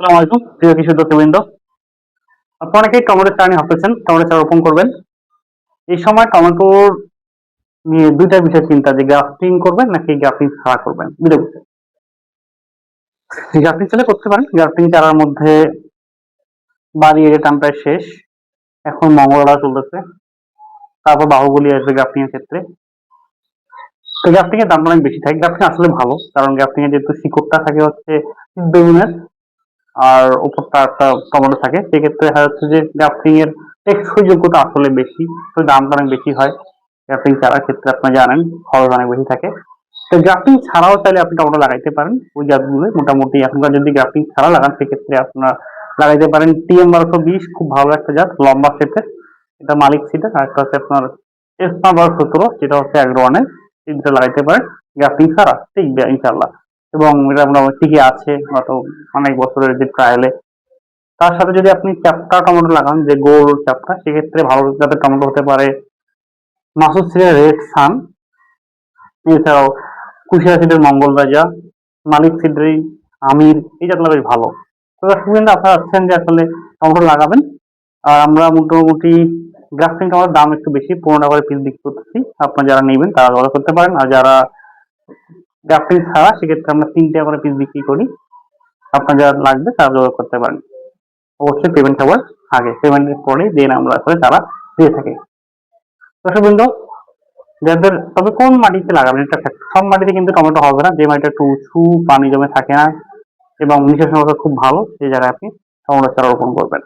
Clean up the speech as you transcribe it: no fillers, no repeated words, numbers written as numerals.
আসসালামু আলাইকুম প্রিয় কৃষক দর্শকবৃন্দ। আপনারা অনেকেই টমেটো চারা নিয়ে ভাবতেছেন, টমেটো চারা রোপণ করবেন। এই সময় টমেটোর নিয়ে দুইটা বিষয় চিন্তা, যে গ্রাফটিং করবেন নাকি গ্রাফটিং ছাড়া করবেন। দুইটা বিষয়। গ্রাফটিং চাইলে করতে পারেন। গ্রাফটিং চারার মধ্যে বাড়ি এর টান প্রায় শেষ, এখন মঙ্গলবার চলতেছে, তারপর বাহুবলী আসবে গ্রাফটিং এর ক্ষেত্রে। তো গ্রাফটিং এর দামটা অনেক বেশি থাকে। গ্রাফটিং আসলে ভালো, কারণ গ্রাফটিং এর যেহেতু শিকড়টা থাকে হচ্ছে বেগুনের, আর উপরটা একটা টমেটো থাকে, সেক্ষেত্রে দেখা যাচ্ছে যে গ্রাফটিং এর টেকসই যোগ্যতা আসলে বেশি, তো দামটা অনেক বেশি হয়। গ্রাফটিং চারার ক্ষেত্রে আপনারা জানেন খরচ অনেক বেশি থাকে। তো গ্রাফটিং ছাড়াও চাইলে আপনি টমেটো লাগাইতে পারেন ওই গাছগুলো। মোটামুটি এখনকার যদি গ্রাফটিং ছাড়া লাগান সেক্ষেত্রে আপনারা লাগাইতে পারেন TM1220, খুব ভালো একটা জাত, লম্বা সেটের। এটা মালিক সিটের। আর একটা হচ্ছে আপনার S1217, যেটা হচ্ছে অ্যাগ্রোয়ানের। এই দুটো লাগাইতে পারেন গ্রাফটিং ছাড়া, টিকবে ইনশাল্লাহ। এবং এটা মোটামুটি ঠিকই আছে গত অনেক বছরের যে ট্রায়ালে। তার সাথে যদি আপনি চ্যাপ্টা টমেটো লাগান, যে গোল চ্যাপ্টা, সেক্ষেত্রে ভালো জাতের টমেটো হতে পারে মাসুদ সিটের রেড সান, এছাড়াও কুশিয়া সিটের মঙ্গল রাজা, মালিক সিটের আমির, এই জাতগুলো বেশ ভালো। তো দর্শকবৃন্দ, আপনারা চাচ্ছেন যে আসলে টমেটো লাগাবেন, আর আমরা মোটামুটি গ্রাফটিং টমেটোর দাম একটু বেশি, 15 টাকা করে পিস বিক্রি করতেছি। আপনারা যারা নেবেন তারা যোগাযোগ করতে পারেন, আর যারা গ্রাফটিং ছাড়া সেক্ষেত্রে আমরা 3 টাকা করে পিস বিক্রি করি। আপনার যারা লাগবে তারা যোগাযোগ করতে পারেন। অবশ্যই পেমেন্ট হওয়ার আগে, পেমেন্টের পরে দেন আমরা আসলে তারা দিয়ে থাকে। দর্শকবৃন্দ, যাদের তবে কোন মাটিতে লাগাবেন এটা fact। সব মাটিতে কিন্তু টমেটো হবে না। যে মাটিটা একটু উঁচু, পানি জমে থাকে না এবং নিচের সমস্যা খুব ভালো, সেই জায়গায় আপনি টমেটো চারা রোপণ করবেন।